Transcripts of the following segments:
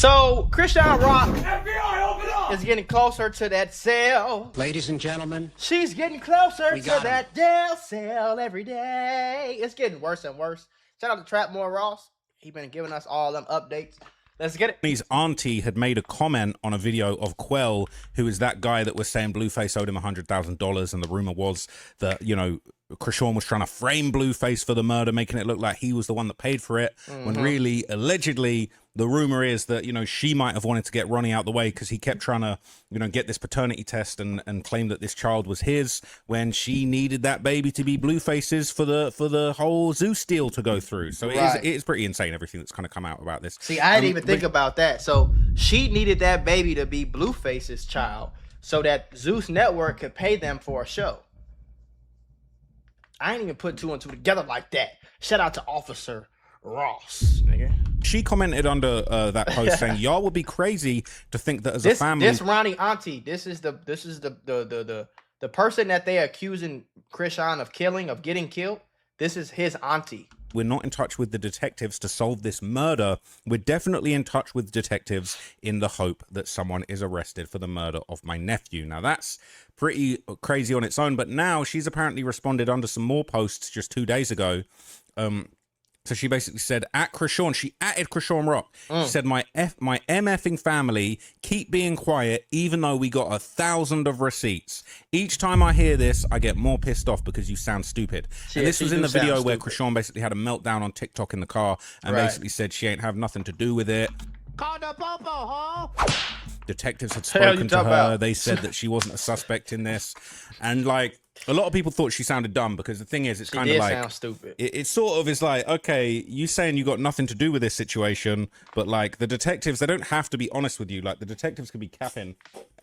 So Chrisean Rock FBI, open up! is getting closer to that cell. Ladies and gentlemen, She's getting closer to got that jail cell every day. It's getting worse and worse. Shout out to Trapmore Ross. He been giving us all them updates. Let's get it. His auntie had made a comment on a video of Quell, who is that guy that was saying Blueface owed him $100,000, and the rumor was that, you know, Chrisean was trying to frame Blueface for the murder, making it look like he was the one that paid for it, when really, allegedly, the rumor is that, you know, she might have wanted to get Ronnie out the way because he kept trying to, you know, get this paternity test and claim that this child was his when she needed that baby to be Blueface's for the whole Zeus deal to go through. So it is pretty insane, everything that's kind of come out about this. See, I didn't even think about that. So she needed that baby to be Blueface's child so that Zeus Network could pay them for a show. I ain't even put two and two together like that. Shout out to Officer Ross, nigga. She commented under that post saying, "Y'all would be crazy to think that as a family." This Ronnie auntie, this is the person that they accusing Chrisean of killing, of getting killed. This is his auntie. We're not in touch with the detectives to solve this murder. We're definitely in touch with detectives in the hope that someone is arrested for the murder of my nephew. Now that's pretty crazy on its own, but now she's apparently responded under some more posts just 2 days ago. So she basically said, at Chrisean, she atted Chrisean Rock. She said, my MFing family keep being quiet, even though we got 1,000 of receipts. Each time I hear this, I get more pissed off because you sound stupid. And this was in the video where Chrisean basically had a meltdown on TikTok in the car and basically said she ain't have nothing to do with it. call the popo, ho! Detectives had spoken to her. They said that she wasn't a suspect in this. And like, a lot of people thought she sounded dumb because the thing is, it's kind of like, sound stupid. It sort of is like, okay, you saying you got nothing to do with this situation, but like the detectives, they don't have to be honest with you. Like the detectives could be capping.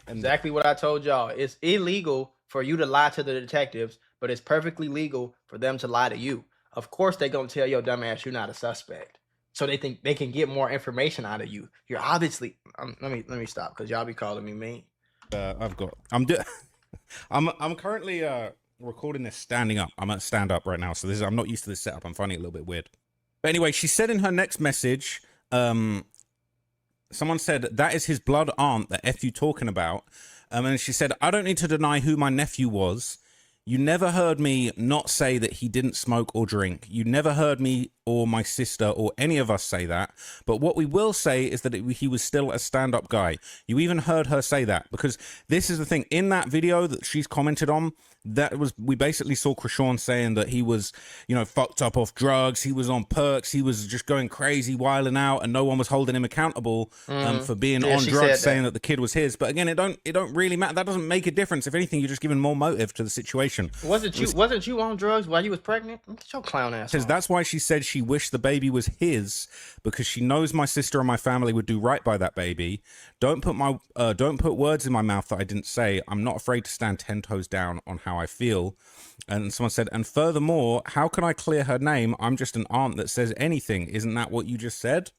Exactly what I told y'all. It's illegal for you to lie to the detectives, but it's perfectly legal for them to lie to you. Of course, they're gonna tell your dumb ass you're not a suspect, so they think they can get more information out of you. You're obviously. Let me stop because y'all be calling me mean. I'm currently recording this standing up. I'm at stand up right now, so I'm not used to this setup. I'm finding it a little bit weird. But anyway, she said in her next message, someone said that is his blood aunt that F you talking about, and she said, I don't need to deny who my nephew was. You never heard me not say that he didn't smoke or drink. You never heard me or my sister or any of us say that. But what we will say is that he was still a stand-up guy. You even heard her say that, because this is the thing. In that video that she's commented on, we basically saw Chrisean saying that he was, you know, fucked up off drugs. He was on perks. He was just going crazy, wilding out, and no one was holding him accountable for being on drugs, saying that the kid was his. But again, it don't really matter. That doesn't make a difference. If anything, you're just giving more motive to the situation. Wasn't you on drugs while you was pregnant? Get your clown ass. Because that's why she said she wished the baby was his, because she knows my sister and my family would do right by that baby. Don't put words in my mouth that I didn't say. I'm not afraid to stand 10 toes down on how I feel. And someone said, and furthermore, how can I clear her name? I'm just an aunt that says anything. Isn't that what you just said?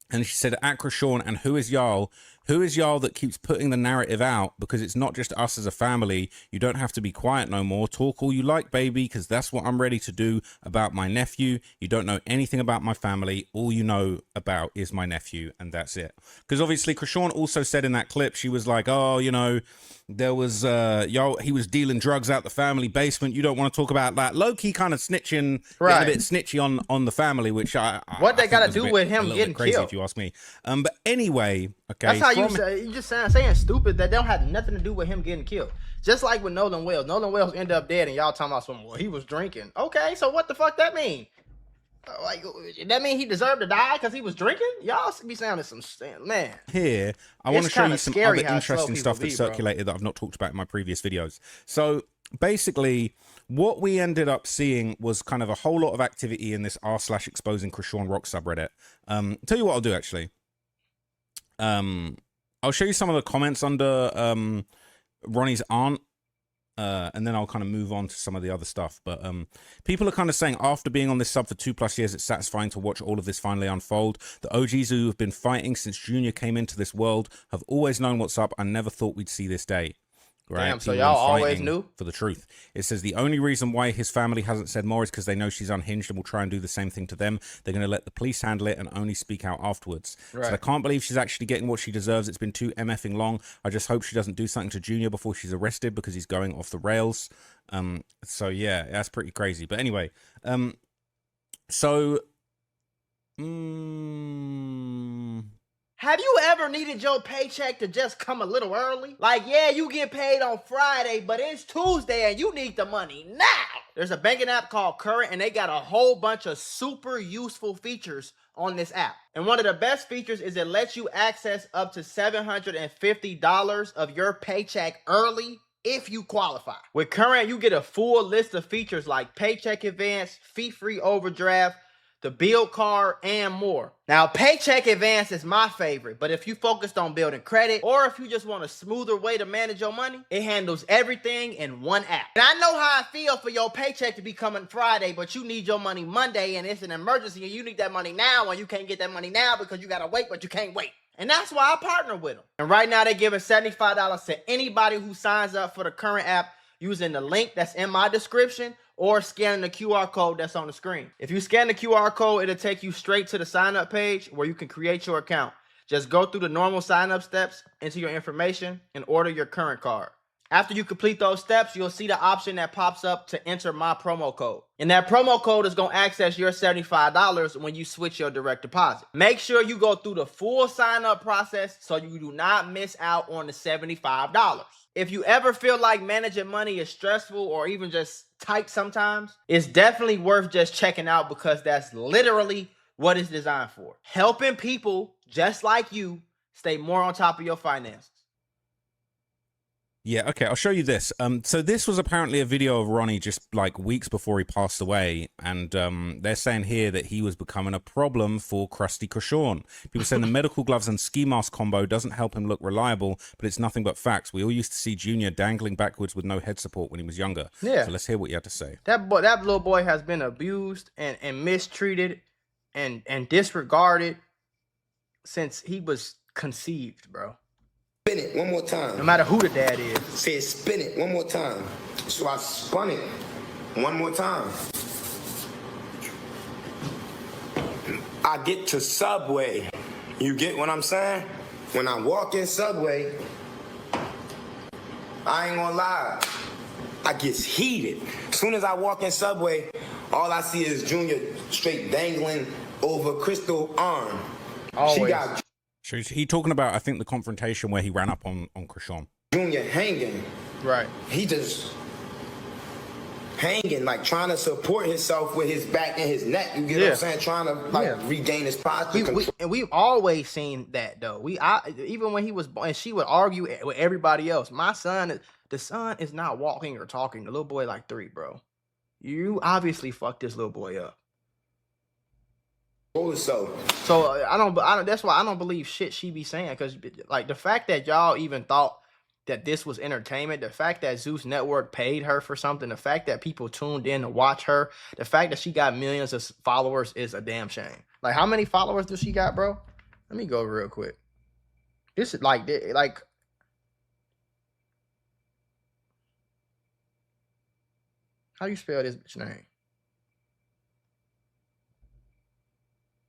And she said, at Chrisean, and who is y'all? Who is y'all that keeps putting the narrative out? Because it's not just us as a family. You don't have to be quiet no more. Talk all you like, baby, because that's what I'm ready to do about my nephew. You don't know anything about my family. All you know about is my nephew, and that's it. Because obviously, Chrisean also said in that clip, she was like, oh, you know, there was, he was dealing drugs out the family basement. You don't want to talk about that. Low-key kind of snitching, getting a bit snitchy on the family, which what they got to do with him getting crazy, killed, if you ask me. But anyway, okay. That's how you just saying stupid that don't have nothing to do with him getting killed. Just like with Nolan Wells. Nolan Wells ended up dead, and y'all talking about something. Well, he was drinking. Okay, so what the fuck that mean? Like, that mean he deserved to die because he was drinking? Y'all be sounding some man. Here, I want to show you some other interesting stuff that circulated that I've not talked about in my previous videos. So basically, what we ended up seeing was kind of a whole lot of activity in this r/exposing Chrisean Rock subreddit. Tell you what I'll do, actually. I'll show you some of the comments under Ronnie's aunt. And then I'll kind of move on to some of the other stuff. But people are kind of saying, after being on this sub for 2+ years, it's satisfying to watch all of this finally unfold. The OGs who have been fighting since Junior came into this world have always known what's up. I never thought we'd see this day. Right? Damn, so People y'all been always fighting knew? for the truth. It says the only reason why his family hasn't said more is because they know she's unhinged and will try and do the same thing to them. They're going to let the police handle it and only speak out afterwards. Right. So I can't believe she's actually getting what she deserves. It's been too MFing long. I just hope she doesn't do something to Junior before she's arrested because he's going off the rails. So yeah, that's pretty crazy. But anyway, Have you ever needed your paycheck to just come a little early? Like, yeah, you get paid on Friday, but it's Tuesday and you need the money now. There's a banking app called Current, and they got a whole bunch of super useful features on this app. And one of the best features is it lets you access up to $750 of your paycheck early if you qualify. With Current, you get a full list of features like paycheck advance, fee-free overdraft, the bill card, and more. Now, Paycheck Advance is my favorite, but if you focused on building credit or if you just want a smoother way to manage your money, it handles everything in one app. And I know how I feel for your paycheck to be coming Friday, but you need your money Monday and it's an emergency and you need that money now and you can't get that money now because you gotta wait, but you can't wait. And that's why I partner with them. And right now they're giving $75 to anybody who signs up for the Current app using the link that's in my description or scanning the QR code that's on the screen. If you scan the QR code, it'll take you straight to the sign up page where you can create your account. Just go through the normal sign up steps, enter your information, and order your Current card. After you complete those steps, you'll see the option that pops up to enter my promo code. And that promo code is going to access your $75 when you switch your direct deposit. Make sure you go through the full sign up process so you do not miss out on the $75. If you ever feel like managing money is stressful or even just tight sometimes, it's definitely worth just checking out because that's literally what it's designed for. Helping people just like you stay more on top of your finances. Yeah, okay, I'll show you this. So this was apparently a video of Ronnie just like weeks before he passed away, and they're saying here that he was becoming a problem for Krusty Chrisean. People saying the medical gloves and ski mask combo doesn't help him look reliable, but it's nothing but facts. We all used to see Junior dangling backwards with no head support when he was younger. Yeah. So let's hear what you had to say. That little boy has been abused and mistreated and disregarded since he was conceived, bro. Spin it one more time. No matter who the dad is. Say spin it one more time. So I spun it one more time. I get to Subway. You get what I'm saying? When I walk in Subway, I ain't gonna lie, I gets heated. As soon as I walk in Subway, all I see is Junior straight dangling over Crystal's arm. Always. She got So he talking about, I think, the confrontation where he ran up on Chrisean. Junior hanging. Right. He just hanging, like trying to support himself with his back and his neck. You get what I'm saying? Trying to regain his posture. We've always seen that though. Even when he was born, and she would argue with everybody else. The son is not walking or talking. The little boy like 3, bro. You obviously fucked this little boy up. So I don't. That's why I don't believe shit she be saying. Because like the fact that y'all even thought that this was entertainment, the fact that Zeus Network paid her for something, the fact that people tuned in to watch her, the fact that she got millions of followers is a damn shame. Like how many followers does she got, bro? Let me go real quick. This is like how you spell this bitch name?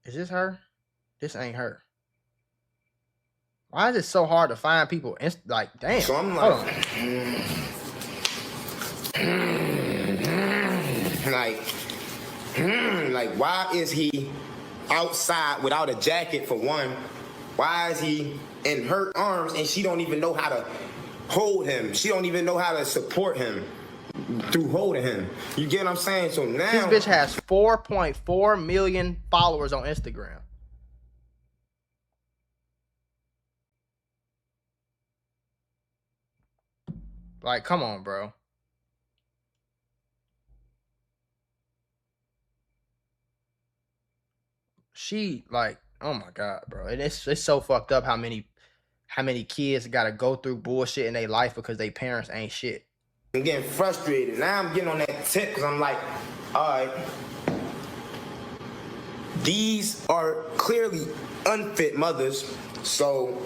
Is this her? This ain't her. Why is it so hard to find people? Like, damn. So I'm like, like, why is he outside without a jacket for one? Why is he in her arms and she don't even know how to hold him? She don't even know how to support him through holding him. You get what I'm saying? So now this bitch has 4.4 million followers on Instagram. Like, come on, bro. She like, oh my god, bro. And it's so fucked up how many kids gotta go through bullshit in their life because their parents ain't shit. I'm getting frustrated. Now I'm getting on that tip because I'm like, all right, these are clearly unfit mothers. So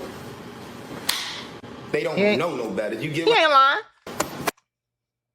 they don't know no better. You get He ain't lying.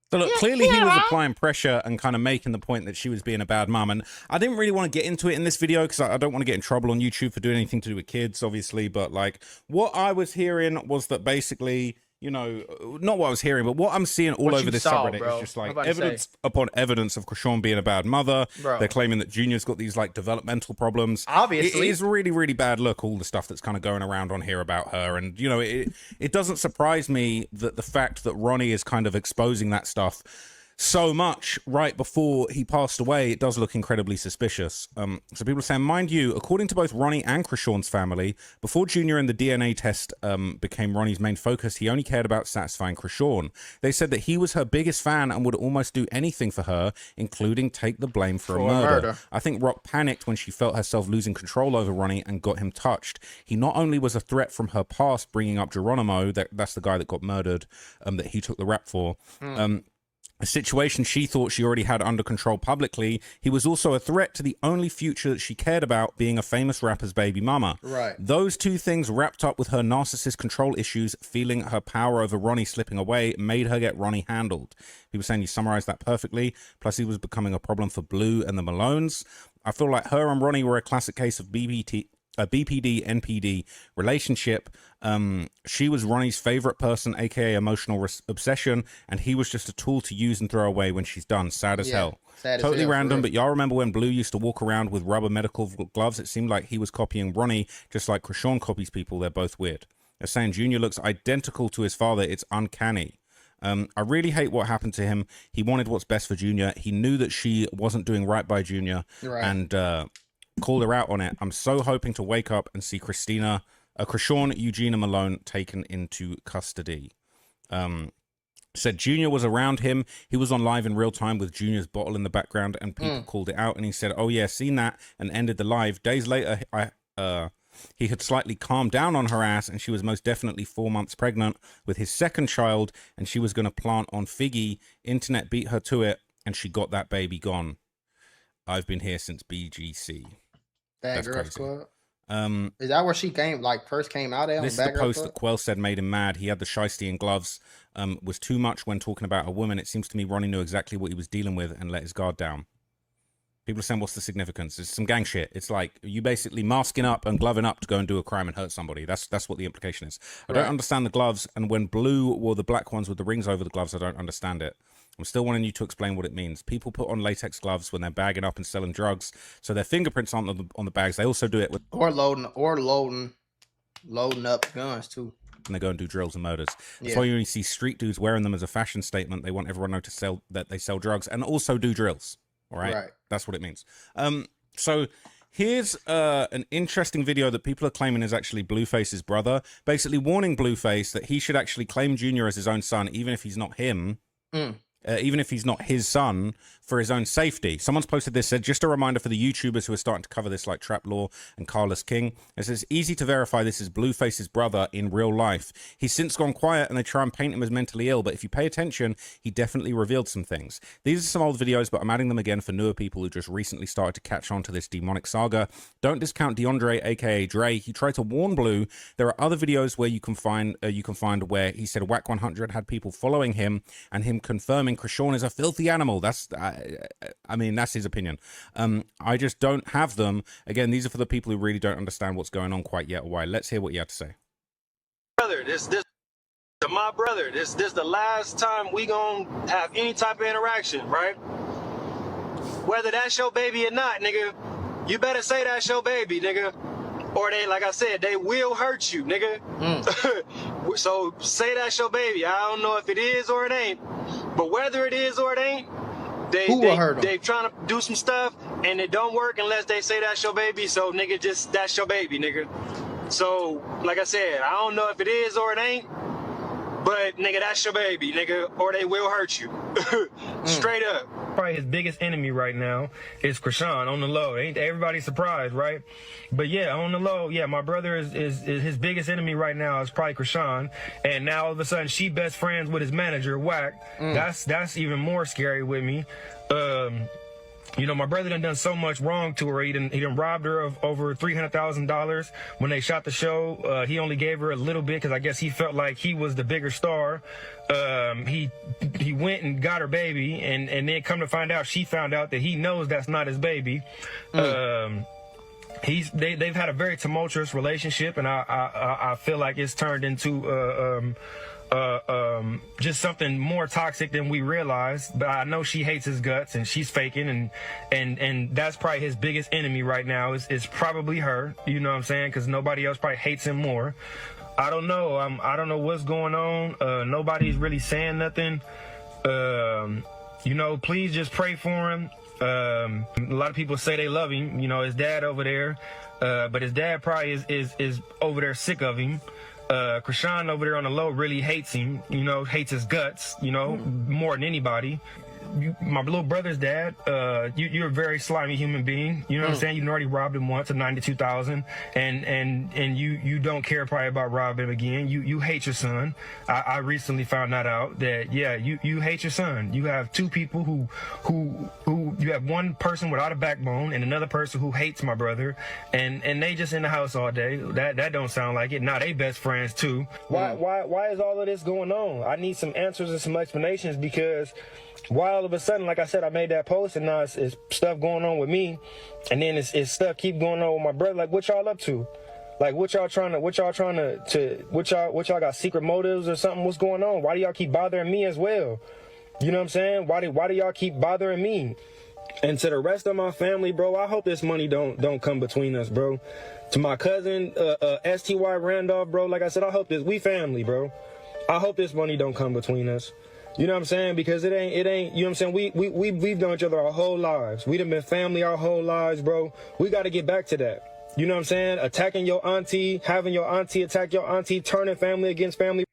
So look, clearly he was applying pressure and kind of making the point that she was being a bad mum. And I didn't really want to get into it in this video because I don't want to get in trouble on YouTube for doing anything to do with kids, obviously. But like what I was hearing was that basically, you know, not what I was hearing, but what I'm seeing all over this subreddit is just like evidence upon evidence of Chrisean being a bad mother. Bro. They're claiming that Junior's got these like developmental problems. Obviously. It is really, really bad look, all the stuff that's kind of going around on here about her. And, you know, it doesn't surprise me that the fact that Ronnie is kind of exposing that stuff so much right before he passed away, it does look incredibly suspicious. So people are saying, mind you, according to both Ronnie and Chrisean's family, before Junior and the DNA test became Ronnie's main focus, he only cared about satisfying Chrisean. They said that he was her biggest fan and would almost do anything for her, including take the blame for a murder. I think Rock panicked when she felt herself losing control over Ronnie and got him touched. He not only was a threat from her past, bringing up Geronimo, that's the guy that got murdered, that he took the rap for, a situation she thought she already had under control publicly, he was also a threat to the only future that she cared about, being a famous rapper's baby mama. Right. Those two things wrapped up with her narcissist control issues, feeling her power over Ronnie slipping away, made her get Ronnie handled. People saying you summarized that perfectly. Plus he was becoming a problem for Blue and the Malones. I feel like her and Ronnie were a classic case of BPD-NPD relationship. She was Ronnie's favorite person, aka emotional obsession, and he was just a tool to use and throw away when she's done. Sad as hell. Totally random, but y'all remember when Blue used to walk around with rubber medical gloves? It seemed like he was copying Ronnie, just like Chrisean copies people. They're both weird. They're saying Junior looks identical to his father. It's uncanny. I really hate what happened to him. He wanted what's best for Junior. He knew that she wasn't doing right by Junior, and called her out on it. I'm so hoping to wake up and see Chrisean, Eugenia Malone taken into custody. Said Junior was around him. He was on live in real time with Junior's bottle in the background, and people called it out. And he said, "Oh yeah, seen that," and ended the live. Days later, he had slightly calmed down on her ass, and she was most definitely 4 months pregnant with his second child, and she was going to plant on Figgy. Internet beat her to it, and she got that baby gone. I've been here since BGC. Bad Girls Club. Is that where she first came out at? This is the post that Quell said made him mad. He had the shiesty and gloves. Was too much when talking about a woman. It seems to me Ronnie knew exactly what he was dealing with and let his guard down. People are saying, what's the significance? It's some gang shit. It's like you basically masking up and gloving up to go and do a crime and hurt somebody. That's what the implication is. I don't understand the gloves, and when Blue wore the black ones with the rings over the gloves, I don't understand it. I'm still wanting you to explain what it means. People put on latex gloves when they're bagging up and selling drugs, so their fingerprints aren't on the bags. They also do it with loading up guns too. And they go and do drills and murders. That's why you only see street dudes wearing them as a fashion statement. They want everyone to know that they sell drugs and also do drills. All right. That's what it means. So here's an interesting video that people are claiming is actually Blueface's brother, basically warning Blueface that he should actually claim Junior as his own son, even if he's not him. Even if he's not his son, for his own safety. Someone's posted this, said, just a reminder for the YouTubers who are starting to cover this, like Trap Law and Carlos King. It says, easy to verify this is Blueface's brother in real life. He's since gone quiet and they try and paint him as mentally ill, but if you pay attention, he definitely revealed some things. These are some old videos, but I'm adding them again for newer people who just recently started to catch on to this demonic saga. Don't discount DeAndre, aka Dre. He tried to warn Blue. There are other videos where you can find where he said Whack 100 had people following him and him confirming Chrisean is a filthy animal. That's his opinion. I just don't have them. Again, these are for the people who really don't understand what's going on quite yet or why. Let's hear what you had to say. Brother, this my brother. This the last time we gonna have any type of interaction, right? Whether that's your baby or not, nigga, you better say that's your baby, nigga. Or they, like I said, they will hurt you, nigga. So say that's your baby. I don't know if it is or it ain't. But whether it is or it ain't, they trying to do some stuff and it don't work unless they say that's your baby. So nigga, just that's your baby, nigga. So like I said, I don't know if it is or it ain't, but nigga, that's your baby, nigga, or they will hurt you. Straight up. Probably his biggest enemy right now is Chrisean on the low. Ain't everybody surprised, right? But yeah, on the low, yeah, my brother is his biggest enemy right now is probably Chrisean. And now all of a sudden she best friends with his manager, Whack. That's even more scary with me. You know, my brother done so much wrong to her. He done robbed her of over $300,000. When they shot the show, he only gave her a little bit because I guess he felt like he was the bigger star. He went and got her baby, and then come to find out, she found out that he knows that's not his baby. They've had a very tumultuous relationship, and I feel like it's turned into just something more toxic than we realized. But I know she hates his guts, and she's faking, and that's probably his biggest enemy right now is probably her. You know what I'm saying? Because nobody else probably hates him more. I don't know. I don't know what's going on. Nobody's really saying nothing. You know, please just pray for him. A lot of people say they love him. You know, his dad over there, but his dad probably is over there sick of him. Chrisean over there on the low really hates him, you know, hates his guts, you know, more than anybody. My little brother's dad, you're a very slimy human being. You know what I'm saying? You already robbed him once of $92,000, and you don't care probably about robbing him again. You hate your son. I recently found that out that you hate your son. You have two people who you have one person without a backbone and another person who hates my brother, and they just in the house all day. That don't sound like it. Now they best friends too. Why is all of this going on? I need some answers and some explanations, because why all of a sudden, like I said, I made that post, and now it's stuff going on with me, and then it's stuff keep going on with my brother. Like, what y'all up to? Like, what y'all got secret motives or something? What's going on? Why do y'all keep bothering me as well? You know what I'm saying? Why do y'all keep bothering me? And to the rest of my family, bro, I hope this money don't come between us, bro. To my cousin, STY Randolph, bro, like I said, I hope we family, bro. I hope this money don't come between us. You know what I'm saying? Because it ain't, you know what I'm saying? We've known each other our whole lives. We done been family our whole lives, bro. We got to get back to that. You know what I'm saying? Attacking your auntie, having your auntie attack your auntie, turning family against family.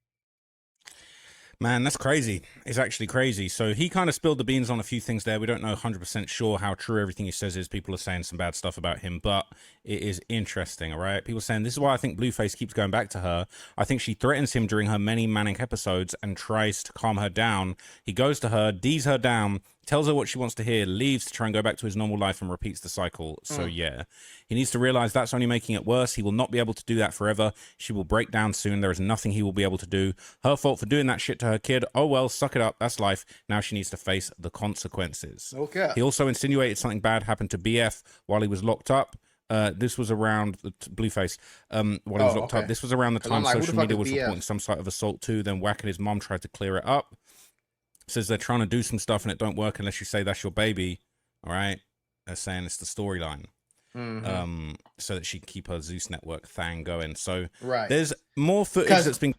Man, that's crazy. It's actually crazy. So he kind of spilled the beans on a few things there. We don't know 100% sure how true everything he says is. People are saying some bad stuff about him, but it is interesting, all right? People are saying, this is why I think Blueface keeps going back to her. I think she threatens him during her many manic episodes and tries to calm her down. He goes to her, D's her down, tells her what she wants to hear, leaves to try and go back to his normal life, and repeats the cycle. So yeah, he needs to realize that's only making it worse. He will not be able to do that forever. She will break down soon. There is nothing he will be able to do. Her fault for doing that shit to her kid. Oh well, suck it up. That's life. Now she needs to face the consequences. Okay. He also insinuated something bad happened to BF while he was locked up. This was around Blueface while he was locked up. This was around the time like, social media was reporting some sort of assault too. Then Wack and his mom tried to clear it up. Says they're trying to do some stuff and it don't work unless you say that's your baby. All right, they're saying it's the storyline, so that she can keep her Zeus Network thing going. So there's more footage that's been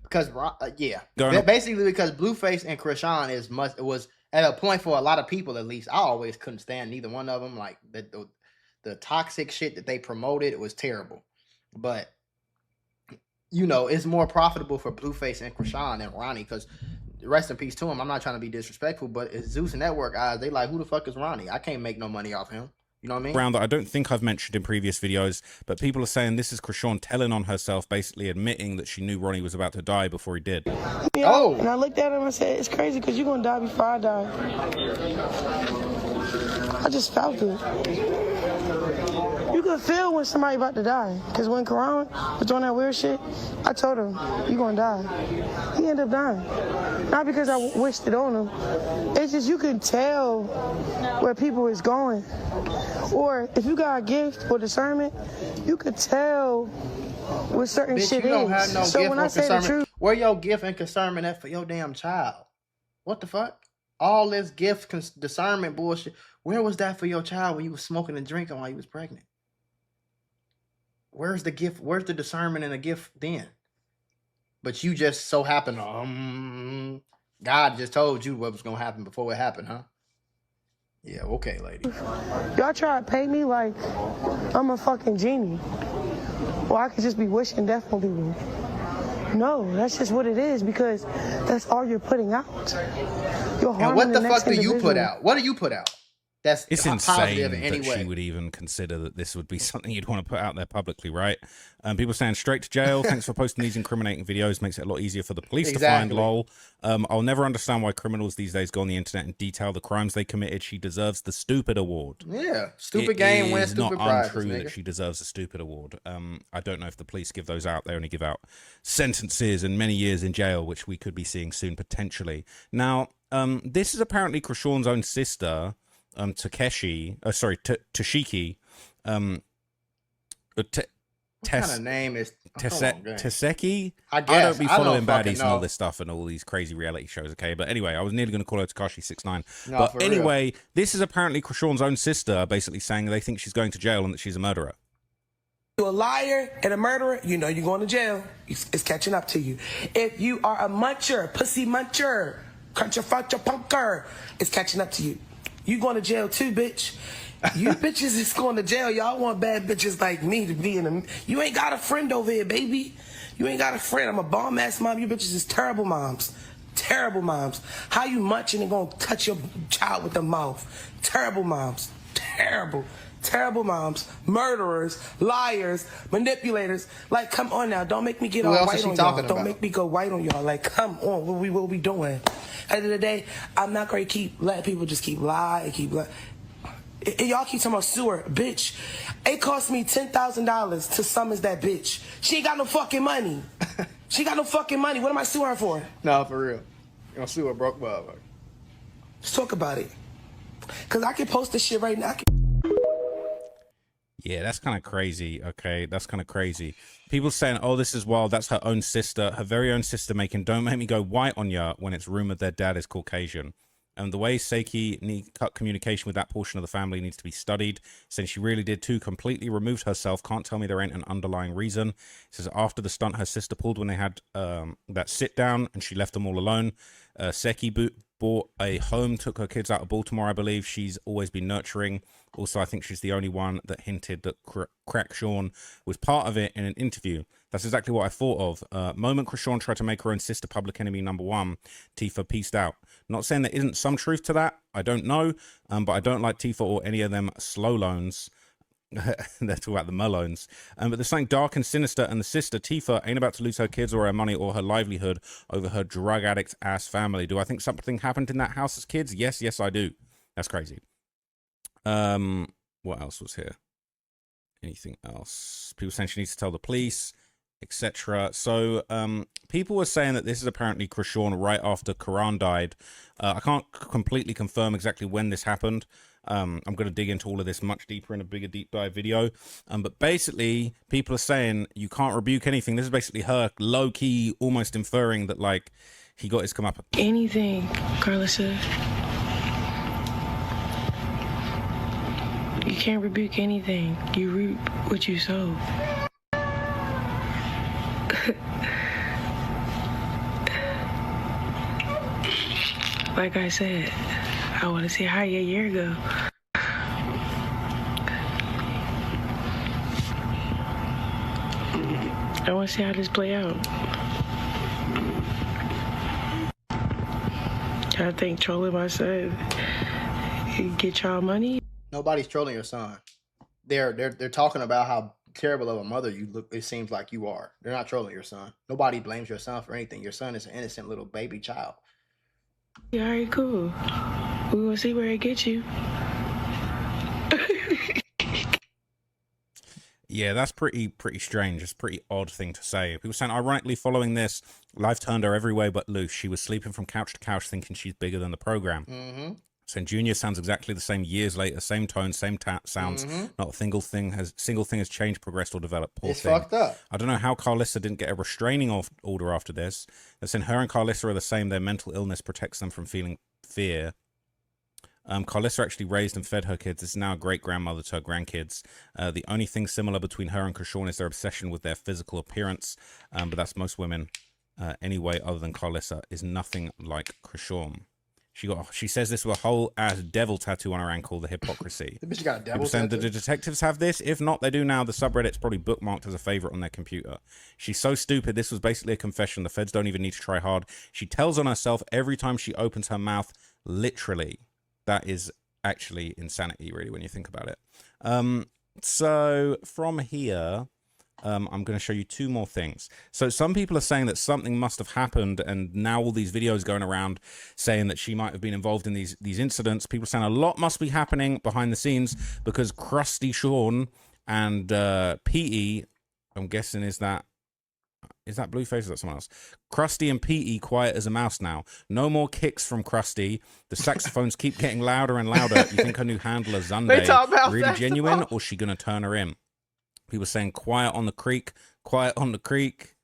basically because Blueface and Chrisean was at a point for a lot of people, at least. I always couldn't stand neither one of them. Like the toxic shit that they promoted, it was terrible. But you know, it's more profitable for Blueface and Chrisean than Ronnie, because rest in peace to him. I'm not trying to be disrespectful, but it's Zeus Network eyes. They like, who the fuck is Ronnie? I can't make no money off him. You know what I mean? Around that I don't think I've mentioned in previous videos, but people are saying this is Chrisean telling on herself, basically admitting that she knew Ronnie was about to die before he did. Yeah, and I looked at him and said, it's crazy because you're going to die before I die. I just felt it. You can feel when somebody about to die. Because when Karan was doing that weird shit, I told him, you're going to die. He ended up dying. Not because I wished it on him. It's just you can tell where people is going. Or if you got a gift or discernment, you could tell what certain Bitch, shit you don't is. have no So gift when or I say the concernment. truth, Where your gift and concernment at for your damn child? What the fuck? All this gift discernment bullshit. Where was that for your child when you was smoking and drinking while you was pregnant? Where's the gift? Where's the discernment and the gift then? But you just so happened, God just told you what was gonna happen before it happened, huh? Yeah, okay, lady. y'all try to pay me like I'm a fucking genie. Or I could just be wishing death on people. No, that's just what it is, because that's all you're putting out. You're harming And what the next fuck do you put individual. out? What do you put out? that's It's positive insane in any that way. she would even consider that this would be something you'd want to put out there publicly, right? People saying straight to jail. Thanks for posting these incriminating videos. Makes it a lot easier for the police to find. Lol. I'll never understand why criminals these days go on the internet and detail the crimes they committed. She deserves the stupid award. Yeah, stupid game wins stupid prizes. It's not untrue nigga. that she deserves a stupid award. I don't know if the police give those out. They only give out sentences and many years in jail, which we could be seeing soon potentially. Now, this is apparently Chrisean's own sister. Tashiki. What kind of name is Teseki? I I don't be following baddies baddies and all this stuff and all these crazy reality shows, okay? But anyway, I was nearly going to call her Takashi69. No, but for anyway, this is apparently Chrisean's own sister basically saying they think she's going to jail and that she's a murderer. You're a liar and a murderer, you know you're going to jail. It's catching up to you. If you are a muncher, pussy muncher, cruncher, funcher, punker, it's catching up to you. You going to jail too, bitch. You bitches is going to jail. Y'all want bad bitches like me to be in them. You ain't got a friend over here, baby. You ain't got a friend. I'm a bomb-ass mom. You bitches is terrible moms. Terrible moms. How you munching and gonna touch your child with the mouth? Terrible moms. Terrible. Terrible moms. Murderers. Liars. Manipulators. Like, come on now. Don't make me get all white on y'all. Don't make me go white on y'all. Like, come on. What we doing? At the end of the day, I'm not going to keep letting people just keep lying and keep lying. And y'all keep talking about sewer. Bitch, it cost me $10,000 to summons that bitch. She ain't got no fucking money. She got no fucking money. What am I suing her for? No, for real. You're gonna sue a broke motherfucker. Let's talk about it. Because I can post this shit right now. Yeah, that's kind of crazy, okay? That's kind of crazy. People saying, oh, this is wild. That's her own sister, her very own sister making, don't make me go white on ya when it's rumored their dad is Caucasian. And the way Seiki cut communication with that portion of the family needs to be studied. Since she really did too, completely removed herself. Can't tell me there ain't an underlying reason. It says after the stunt her sister pulled when they had that sit down and she left them all alone. Seiki bought a home, took her kids out of Baltimore, I believe. She's always been nurturing. Also, I think she's the only one that hinted that Chrisean was part of it in an interview. That's exactly what I thought of. Moment Chrisean tried to make her own sister public enemy #1, Tifa peaced out. Not saying there isn't some truth to that. I don't know. But I don't like Tifa or any of them slow loans. They're talking about the Malones. But there's something dark and sinister, and the sister, Tifa, ain't about to lose her kids or her money or her livelihood over her drug addict ass family. Do I think something happened in that house as kids? Yes, I do. That's crazy. What else was here? Anything else? People saying she needs to tell the police, etc. So people were saying that this is apparently Chrisean right after Karan died. I can't completely confirm exactly when this happened. I'm going to dig into all of this much deeper in a bigger deep dive video. But basically, people are saying you can't rebuke anything. This is basically her low-key almost inferring that, like, he got his comeuppance. Anything, Carlissa. You can't rebuke anything. You reap what you sow. Like I said, I want to see how your year go. I want to see how this play out. I think trolling my son get y'all money. Nobody's trolling your son. They're talking about how terrible of a mother you look. It seems like you are. They're not trolling your son. Nobody blames your son for anything. Your son is an innocent little baby child. Yeah, all right, cool. We gonna see where it gets you. Yeah, that's pretty strange. It's a pretty odd thing to say. People saying, ironically, following this, life turned her every way but loose. She was sleeping from couch to couch thinking she's bigger than the program. Saying Junior sounds exactly the same years later, same tone, same sounds. Not a single thing has changed, progressed, or developed. Poor It's thing. fucked up. I don't know how Carlissa didn't get a restraining order after this. They're saying her and Carlissa are the same. Their mental illness protects them from feeling fear. Carlissa actually raised and fed her kids. This is now a great-grandmother to her grandkids. The only thing similar between her and Chrisean is their obsession with their physical appearance. But that's most women anyway, other than Carlissa, is nothing like Chrisean. She says this with a whole ass devil tattoo on her ankle, the hypocrisy. The bitch got a devil People saying, tattoo? do the detectives have this? If not, they do now. The subreddit's probably bookmarked as a favorite on their computer. She's so stupid. This was basically a confession. The feds don't even need to try hard. She tells on herself every time she opens her mouth, literally. That is actually insanity, really, when you think about it. So from here, I'm going to show you two more things. So some people are saying that something must have happened, and now all these videos going around saying that she might have been involved in these incidents. People saying a lot must be happening behind the scenes because Krusty Sean and Petey, I'm guessing is that Blueface or is that someone else? Krusty and Petey quiet as a mouse now. No more kicks from Krusty. The saxophones keep getting louder and louder. You think her new handler Sunday really genuine, or is she gonna turn her in? People saying quiet on the creek, quiet on the creek.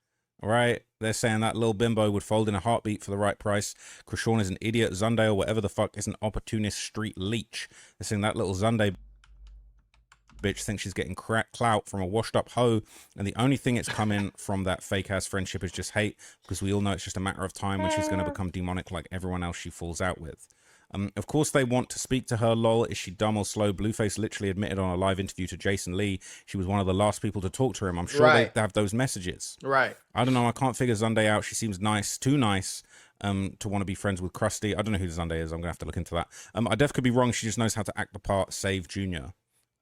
All right, they're saying that little bimbo would fold in a heartbeat for the right price. Chrisean is an idiot. Sunday or whatever the fuck is an opportunist street leech. They're saying that little Sunday bitch thinks she's getting clout from a washed up hoe, and the only thing it's coming from that fake ass friendship is just hate, because we all know it's just a matter of time when she's going to become demonic like everyone else she falls out with. Of course they want to speak to her. Lol, is she dumb or slow? Blueface literally admitted on a live interview to Jason Lee she was one of the last people to talk to him. I'm sure they have those messages. Right. I don't know, I can't figure Sunday out. She seems nice, too nice to want to be friends with Krusty. I don't know who Sunday is. I'm gonna have to look into that. I def could be wrong. She just knows how to act the part. Save Junior.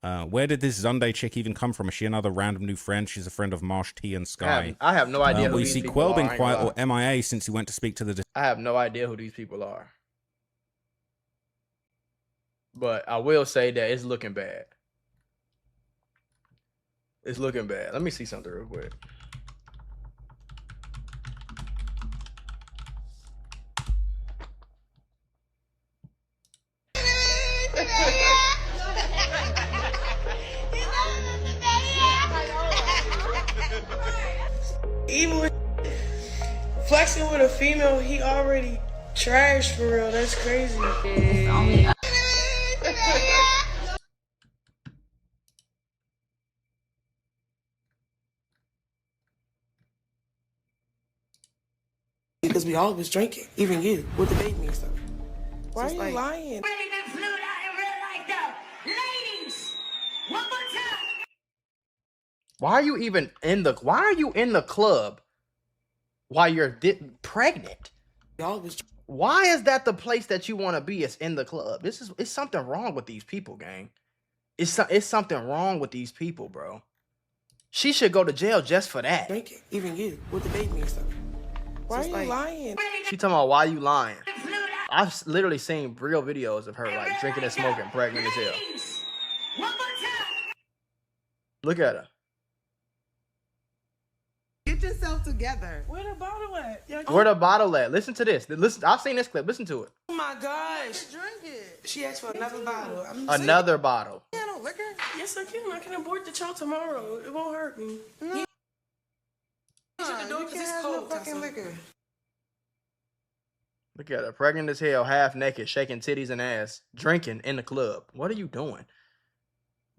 Where did this Sunday chick even come from? Is she another random new friend? She's a friend of Marsh T and Sky. I have no idea who we these see people Quell are, been quiet or MIA since he went to speak to the... I have no idea who these people are. But I will say that it's looking bad. It's looking bad. Let me see something real quick. Even with flexing with a female, he already trashed for real. That's crazy. Because we all was drinking, even you, with the baby and stuff. Why are you lying? Why are you even in the? Why are you in the club while you're pregnant? Why is that the place that you want to be? It's in the club. It's something wrong with these people, gang. It's something wrong with these people, bro. She should go to jail just for that. Drinking, even you, with the baby and stuff. Why are you lying? She talking about why you lying. I've literally seen real videos of her like drinking and smoking, pregnant as hell. Look at her. Get yourself together. Where the bottle at? Where the bottle at? Listen to this. Listen, I've seen this clip. Listen to it. Oh my gosh. Drink it. She asked for another bottle. Another bottle. Yeah, no liquor? Yes, I can. I can abort the child tomorrow. It won't hurt me. No. You can't have no fucking liquor. Look at her, pregnant as hell, half naked, shaking titties and ass, drinking in the club. What are you doing?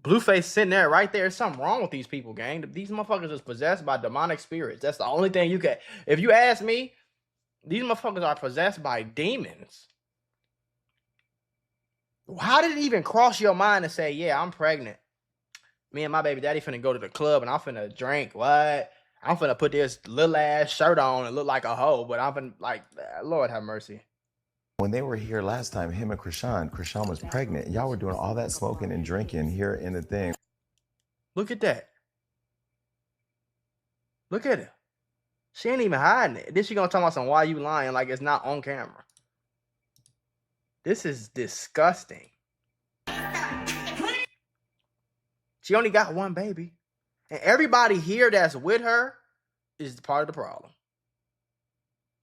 Blueface sitting there, right there. Something wrong with these people, gang. These motherfuckers is possessed by demonic spirits. That's the only thing you can. If you ask me, these motherfuckers are possessed by demons. How did it even cross your mind to say, yeah, I'm pregnant? Me and my baby daddy finna go to the club and I'm finna drink. What? I'm finna put this little ass shirt on and look like a hoe, but I'm finna, like, Lord have mercy. When they were here last time, him and Chrisean was pregnant. Y'all were doing all that smoking and drinking here in the thing. Look at that. Look at it. She ain't even hiding it. Then she gonna talk about some why you lying like it's not on camera. This is disgusting. She only got one baby. And everybody here that's with her is part of the problem.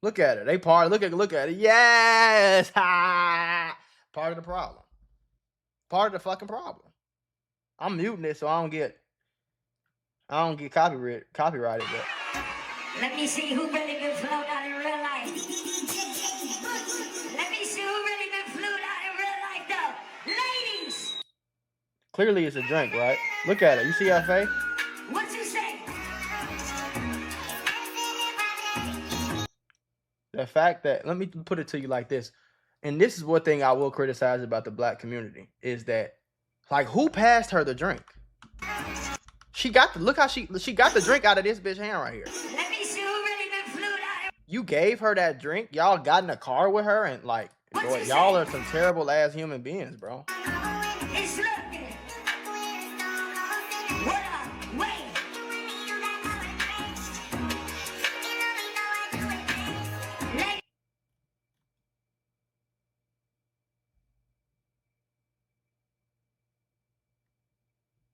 Look at her. They part. Look at it. Yes. Ha! Part of the problem. Part of the fucking problem. I'm muting it so I don't get copyrighted. But let me see who really been flown out in real life. Let me see who really been flown out in real life, though. Ladies. Clearly, it's a drink, right? Look at it. You see her face? What you say? The fact that, let me put it to you like this, and this is one thing I will criticize about the black community, is that, like, who passed her the drink? She got the, look how she got the drink out of this bitch hand right here. Let me see who really been flew out. You gave her that drink, y'all got in a car with her and, like, Boy, y'all are some terrible ass human beings, bro. It's looking. What up? Wait.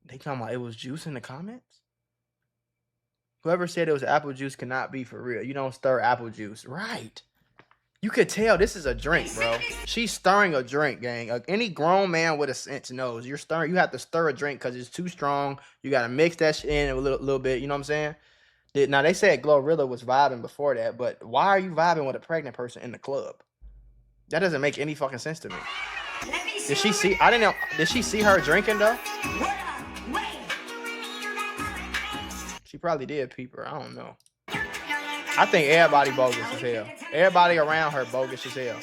They talking about it was juice in the comments? Whoever said it was apple juice cannot be for real. You don't stir apple juice. Right. You could tell this is a drink, bro. She's stirring a drink, gang. Any grown man with a sense knows you're stirring. You have to stir a drink because it's too strong. You got to mix that shit in a little bit. You know what I'm saying? Now, they said Glorilla was vibing before that, but why are you vibing with a pregnant person in the club? That doesn't make any fucking sense to me. Did she see? I didn't know. Did she see her drinking, though? She probably did peep her. I don't know. I think everybody bogus as hell. Everybody around her bogus as hell.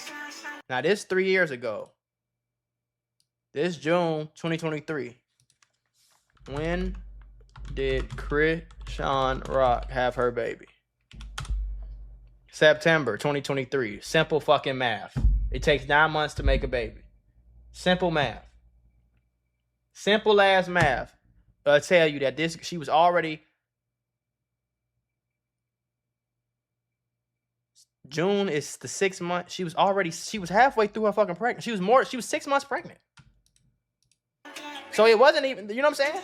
Now, this 3 years ago. This June 2023. When did Chrisean Rock have her baby? September 2023. Simple fucking math. It takes 9 months to make a baby. Simple math. Simple ass math. I'll tell you that she was already... June is the 6 month. She was halfway through her fucking pregnant. She was 6 months pregnant. So it wasn't even, you know what I'm saying?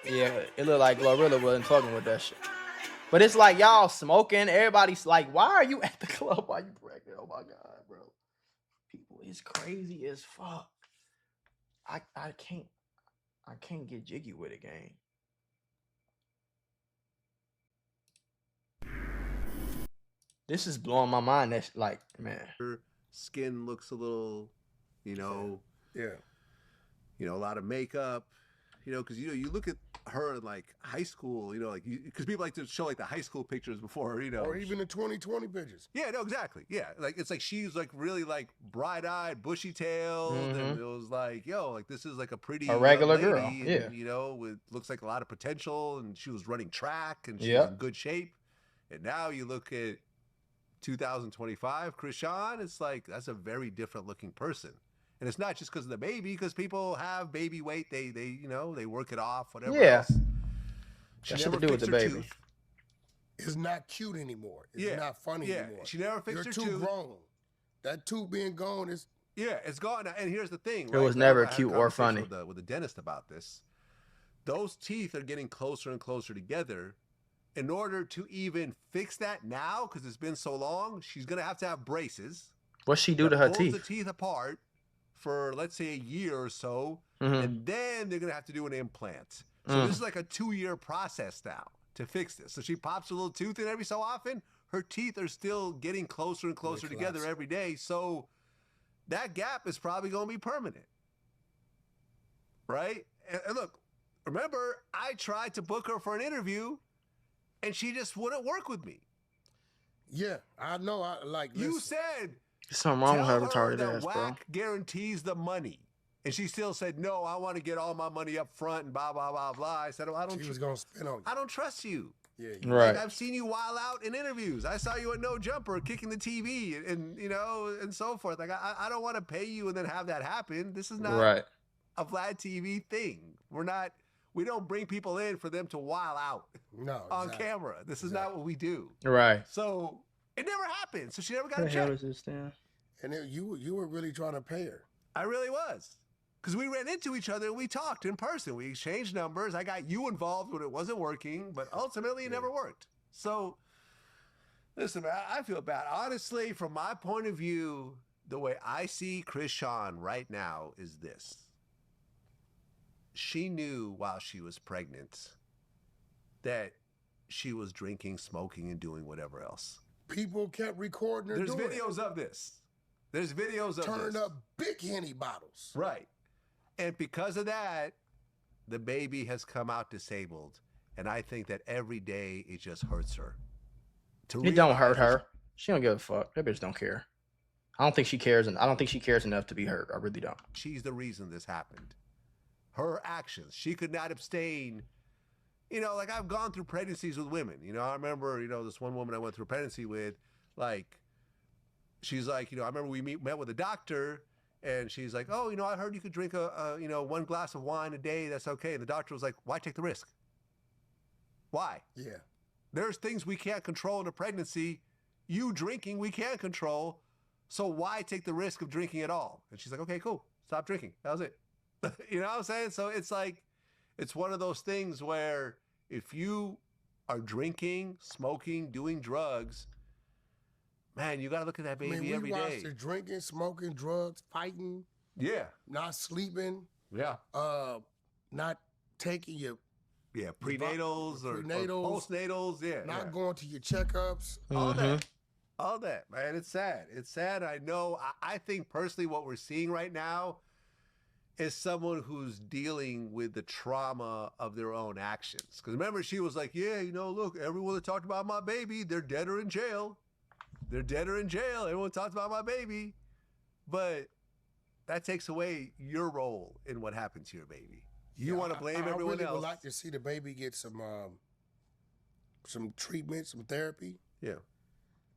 Yeah, it looked like Glorilla wasn't fucking with that shit. But it's like y'all smoking. Everybody's like, why are you at the club while you pregnant? Oh my God, bro. People is crazy as fuck. I can't get jiggy with it, gang. This is blowing my mind. That's like, man. Her skin looks a little, you know, a lot of makeup, because you look at her in like high school, like because people like to show like the high school pictures before, or even the 2020 pictures. Yeah, no, exactly. Yeah, like it's like she's like really like bright-eyed, bushy-tailed, and it was like, like this is like a pretty regular lady, girl, and, with looks like a lot of potential, and she was running track, and she was in good shape. And now you look at 2025, Chrisean, it's like that's a very different looking person. And it's not just because of the baby, because people have baby weight. They they work it off, whatever else. She never to do with the baby. Tooth. It's not cute anymore. It's not funny anymore. She never fixed her tooth. You're too grown. That tooth being gone is... Yeah, it's gone. And here's the thing. It was never cute or funny. With the dentist about this. Those teeth are getting closer and closer together. In order to even fix that now, because it's been so long, she's going to have braces. What's she do to her teeth? The teeth apart for, let's say, a year or so, and then they're going to have to do an implant. So this is like a 2-year process now to fix this. So she pops a little tooth in every so often. Her teeth are still getting closer and closer together every day. So that gap is probably going to be permanent. Right? And look, remember, I tried to book her for an interview, and she just wouldn't work with me. Yeah, I know. You said... There's something wrong with her retarded ass, bro. WAC guarantees the money. And she still said, no, I want to get all my money up front and blah, blah, blah, blah. I said, oh, she was going to spin on you. I don't trust you. Yeah, right. I've seen you wild out in interviews. I saw you at No Jumper kicking the TV and and so forth. Like, I don't want to pay you and then have that happen. This is not a Vlad TV thing. We don't bring people in for them to wild out on camera. This is not what we do. Right. So it never happened. So she never got a check. What the hell is this then? And then you were really trying to pay her. I really was. Because we ran into each other and we talked in person. We exchanged numbers. I got you involved when it wasn't working, but ultimately it never worked. So, listen, man, I feel bad. Honestly, from my point of view, the way I see Chrisean right now is this. She knew while she was pregnant that she was drinking, smoking, and doing whatever else. People kept recording her. There's videos of this. There's videos of Turned this. up big Henny bottles. Right. And because of that, the baby has come out disabled. And I think that every day it just hurts her. It don't hurt her. She don't give a fuck. That bitch don't care. I don't think she cares, and I don't think she cares enough to be hurt. I really don't. She's the reason this happened. Her actions. She could not abstain. You know, like I've gone through pregnancies with women. You know, I remember, you know, this one woman I went through a pregnancy with, like, she's like, you know, I remember we met with a doctor, and she's like, oh, you know, I heard you could drink you know, 1 glass of wine a day. That's okay. And the doctor was like, why take the risk? Why? Yeah. There's things we can't control in a pregnancy. You drinking, we can't control. So why take the risk of drinking at all? And she's like, okay, cool. Stop drinking. That was it. You know what I'm saying? So it's like, it's one of those things where if you are drinking, smoking, doing drugs, man, you got to look at that baby every day. We watched her drinking, smoking, drugs, fighting. Yeah. Not sleeping. Yeah. Not taking your prenatals or postnatals. Yeah. Not going to your checkups. All that. All that, man. It's sad. It's sad. I know. I think personally what we're seeing right now is someone who's dealing with the trauma of their own actions. Because remember, she was like, yeah, you know, look, everyone that talked about my baby, they're dead or in jail. They're dead or in jail. Everyone talks about my baby. But that takes away your role in what happened to your baby. You want to blame everyone else. I would like to see the baby get some treatment, some therapy. Yeah.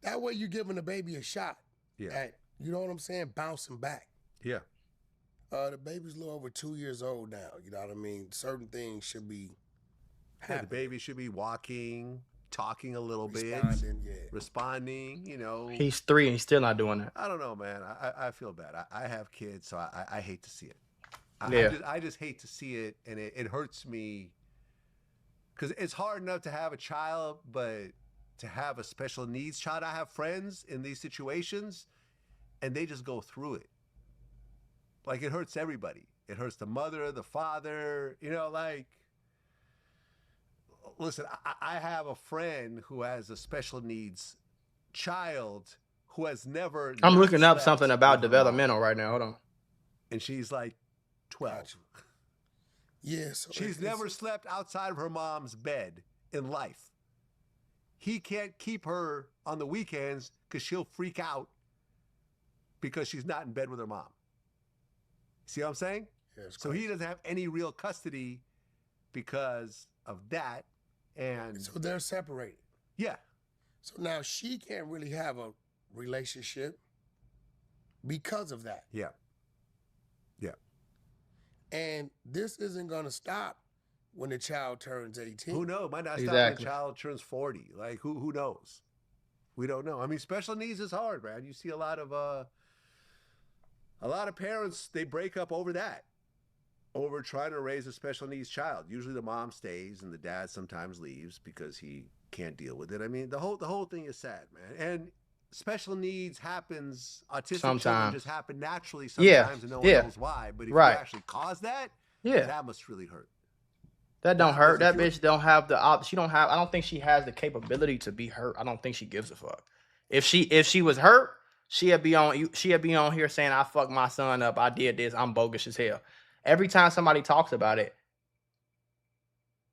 That way you're giving the baby a shot at, you know what I'm saying, bouncing back. Yeah. The baby's a little over 2 years old now. You know what I mean? Certain things should be happening. Yeah, the baby should be walking, talking a little Responding, bit, responding, you know. He's 3 and he's still not doing that. I don't know, man. I feel bad. I have kids, so I hate to see it. I just hate to see it, and it hurts me because it's hard enough to have a child, but to have a special needs child. I have friends in these situations, and they just go through it. Like, it hurts everybody. It hurts the mother, the father, you know, like, listen, I have a friend who has a special needs child who has never... I'm looking up something about developmental right now. Hold on. And she's like 12. Yeah. So she's never slept outside of her mom's bed in life. He can't keep her on the weekends because she'll freak out because she's not in bed with her mom. See what I'm saying? Yeah, so he doesn't have any real custody because of that. And so they're separated. Yeah. So now she can't really have a relationship because of that. Yeah. Yeah. And this isn't going to stop when the child turns 18. Who knows? Might not stop when the child turns 40. Like, who knows? We don't know. I mean, special needs is hard, man. You see a lot of parents, they break up over that, over trying to raise a special needs child. Usually the mom stays and the dad sometimes leaves because he can't deal with it. I mean, the whole thing is sad, man. And special needs happens, autistic children just happen naturally sometimes and no one knows why. But if you actually cause that, that must really hurt. That don't hurt. That bitch don't have she don't have, I don't think she has the capability to be hurt. I don't think she gives a fuck. If she was hurt, she'd be on here saying, I fucked my son up, I did this, I'm bogus as hell. Every time somebody talks about it,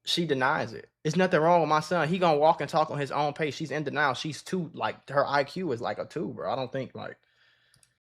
she denies it. There's nothing wrong with my son. He gonna walk and talk on his own pace. She's in denial. She's 2, like, her IQ is like a 2, bro. I don't think, like,